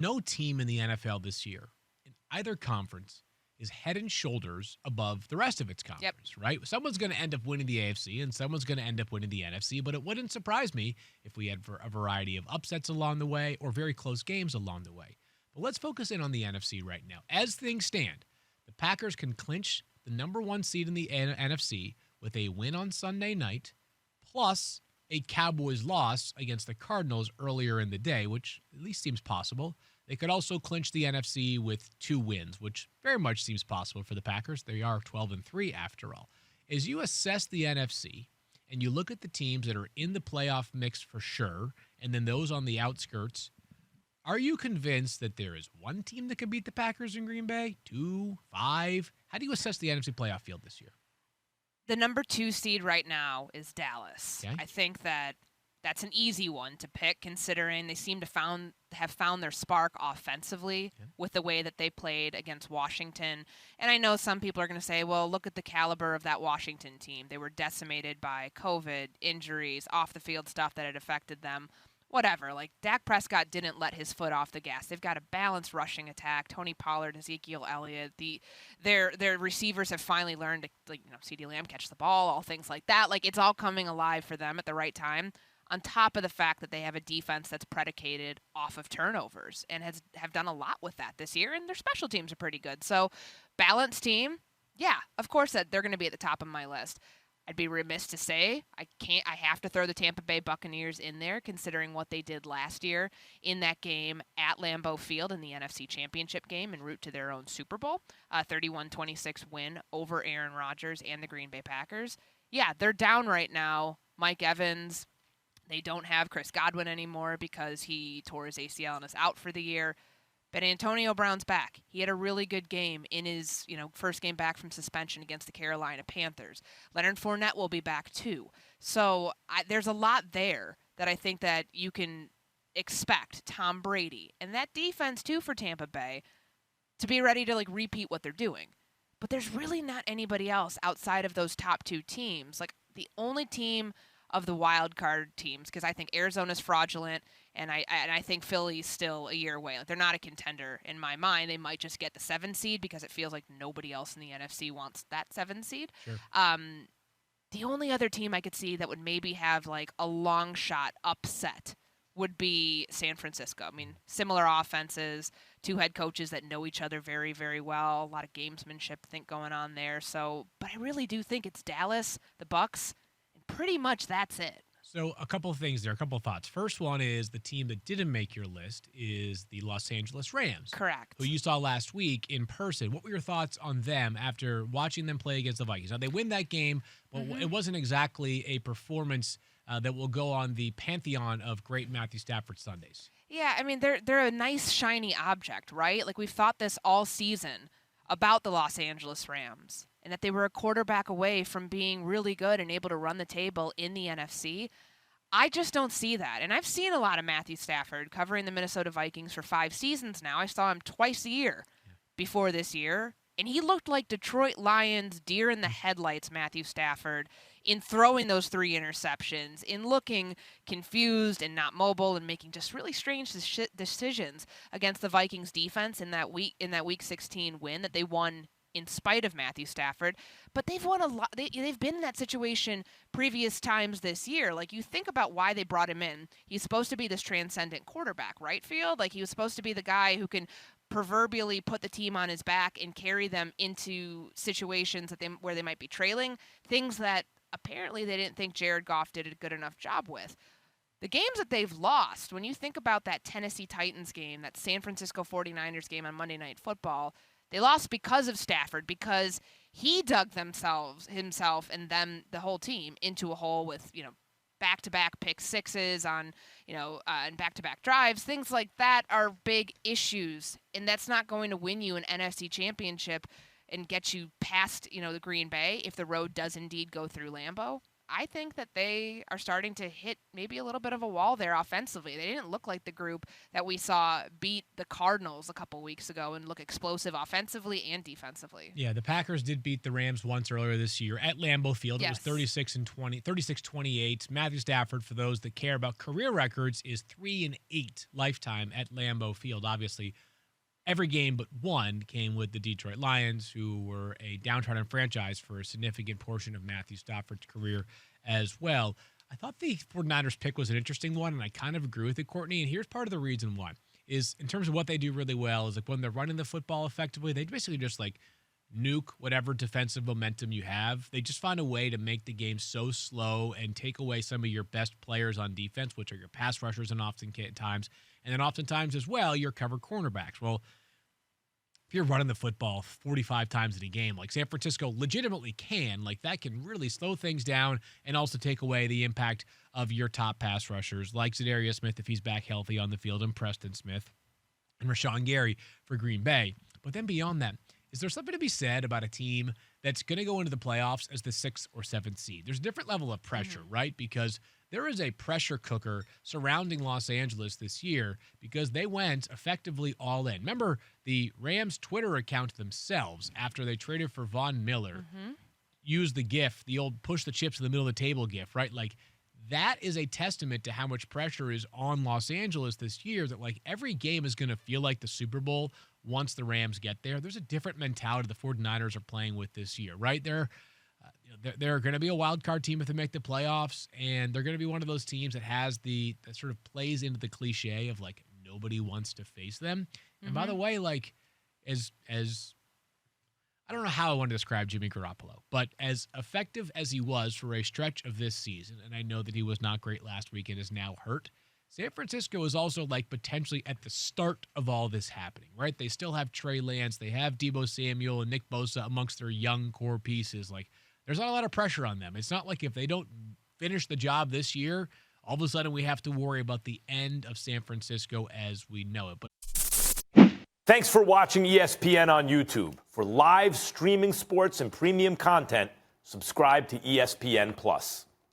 No team in the NFL this year in either conference is head and shoulders above the rest of its conference, right? Someone's going to end up winning the AFC and someone's going to end up winning the NFC, but it wouldn't surprise me if we had a variety of upsets along the way or very close games along the way. But let's focus in on the NFC right now. As things stand, the Packers can clinch the number one seed in the NFC with a win on Sunday night, plus a Cowboys loss against the Cardinals earlier in the day, which at least seems possible. They could also clinch the NFC with 2 wins, which very much seems possible for the Packers. They are 12-3 after all. As you assess the NFC and you look at the teams that are in the playoff mix for sure, and then those on the outskirts, are you convinced that there is one team that can beat the Packers in Green Bay? 2, 5? How do you assess the NFC playoff field this year? The number 2 seed right now is Dallas. Okay. I think that's an easy one to pick, considering they seem to have found their spark offensively with the way that they played against Washington. And I know some people are going to say, well, look at the caliber of that Washington team. They were decimated by COVID, injuries, off-the-field stuff that had affected them. Whatever. Like, Dak Prescott didn't let his foot off the gas. They've got a balanced rushing attack. Tony Pollard, Ezekiel Elliott. Their receivers have finally learned to, CeeDee Lamb catch the ball, all things like that. Like, it's all coming alive for them at the right time, on top of the fact that they have a defense that's predicated off of turnovers and have done a lot with that this year, and their special teams are pretty good. So, balanced team, yeah, of course that they're going to be at the top of my list. I'd be remiss to say I have to throw the Tampa Bay Buccaneers in there, considering what they did last year in that game at Lambeau Field in the NFC Championship game en route to their own Super Bowl, 31-26 win over Aaron Rodgers and the Green Bay Packers. Yeah, they're down right now. Mike Evans, they don't have Chris Godwin anymore because he tore his ACL and is out for the year. But Antonio Brown's back. He had a really good game in his, first game back from suspension against the Carolina Panthers. Leonard Fournette will be back too. So there's a lot there that I think that you can expect. Tom Brady and that defense too for Tampa Bay to be ready to repeat what they're doing. But there's really not anybody else outside of those top 2 teams. Like, the only team of the wild card teams, because I think Arizona's fraudulent, and I think Philly's still a year away. Like, they're not a contender in my mind. They might just get the 7 seed because it feels like nobody else in the NFC wants that 7 seed. Sure. The only other team I could see that would maybe have a long shot upset would be San Francisco. I mean, similar offenses, 2 head coaches that know each other very, very well. A lot of gamesmanship, I think, going on there. So, but I really do think it's Dallas, the Bucs, and pretty much that's it. So a couple of things there, a couple of thoughts. First one is the team that didn't make your list is the Los Angeles Rams. Correct. Who you saw last week in person. What were your thoughts on them after watching them play against the Vikings? Now, they win that game, but it wasn't exactly a performance that will go on the pantheon of great Matthew Stafford Sundays. Yeah, I mean, they're a nice, shiny object, right? Like, we've thought this all season about the Los Angeles Rams, and that they were a quarterback away from being really good and able to run the table in the NFC. I just don't see that. And I've seen a lot of Matthew Stafford covering the Minnesota Vikings for 5 seasons now. I saw him twice a year before this year, and he looked like Detroit Lions deer in the headlights, Matthew Stafford, in throwing those 3 interceptions, in looking confused and not mobile and making just really strange decisions against the Vikings defense in that week 16 win that they won in spite of Matthew Stafford. But they've won a lot. They've been in that situation previous times this year. Like, you think about why they brought him in. He's supposed to be this transcendent quarterback, right, Field? Like, he was supposed to be the guy who can proverbially put the team on his back and carry them into situations where they might be trailing, things that apparently they didn't think Jared Goff did a good enough job with. The games that they've lost, when you think about that Tennessee Titans game, that San Francisco 49ers game on Monday Night Football, they lost because of Stafford, because he dug himself and them, the whole team, into a hole with, back-to-back pick sixes on, and back-to-back drives. Things like that are big issues, and that's not going to win you an NFC championship and get you past, the Green Bay if the road does indeed go through Lambeau. I think that they are starting to hit maybe a little bit of a wall there offensively. They didn't look like the group that we saw beat the Cardinals a couple weeks ago and look explosive offensively and defensively. Yeah, the Packers did beat the Rams once earlier this year at Lambeau Field. Yes. It was 36-28. Matthew Stafford, for those that care about career records, is 3-8 lifetime at Lambeau Field. Obviously, every game but one came with the Detroit Lions, who were a downtrodden franchise for a significant portion of Matthew Stafford's career as well. I thought the 49ers pick was an interesting one, and I kind of agree with it, Courtney. And here's part of the reason why. Is in terms of what they do really well is like when they're running the football effectively, they basically just like nuke whatever defensive momentum you have. They just find a way to make the game so slow and take away some of your best players on defense, which are your pass rushers and oftentimes, and then oftentimes as well, your cover cornerbacks. Well, if you're running the football 45 times in a game, like San Francisco legitimately can, like that can really slow things down and also take away the impact of your top pass rushers, like Zadarius Smith if he's back healthy on the field, and Preston Smith, and Rashawn Gary for Green Bay. But then beyond that, is there something to be said about a team that's going to go into the playoffs as the 6th or 7th seed? There's a different level of pressure, right? Because there is a pressure cooker surrounding Los Angeles this year because they went effectively all in. Remember, the Rams Twitter account themselves, after they traded for Von Miller, used the GIF, the old push the chips in the middle of the table GIF, right? Like, that is a testament to how much pressure is on Los Angeles this year, that like every game is going to feel like the Super Bowl once the Rams get there. There's a different mentality the 49ers are playing with this year, right? They're going to be a wild card team if they make the playoffs, and they're going to be one of those teams that has that sort of plays into the cliche of like nobody wants to face them. And by the way, like as I don't know how I want to describe Jimmy Garoppolo, but as effective as he was for a stretch of this season, and I know that he was not great last week and is now hurt, San Francisco is also like potentially at the start of all this happening, right? They still have Trey Lance, they have Deebo Samuel and Nick Bosa amongst their young core pieces. Like, there's not a lot of pressure on them. It's not like if they don't finish the job this year, all of a sudden we have to worry about the end of San Francisco as we know it. But thanks for watching ESPN on YouTube. For live streaming sports and premium content, subscribe to ESPN+.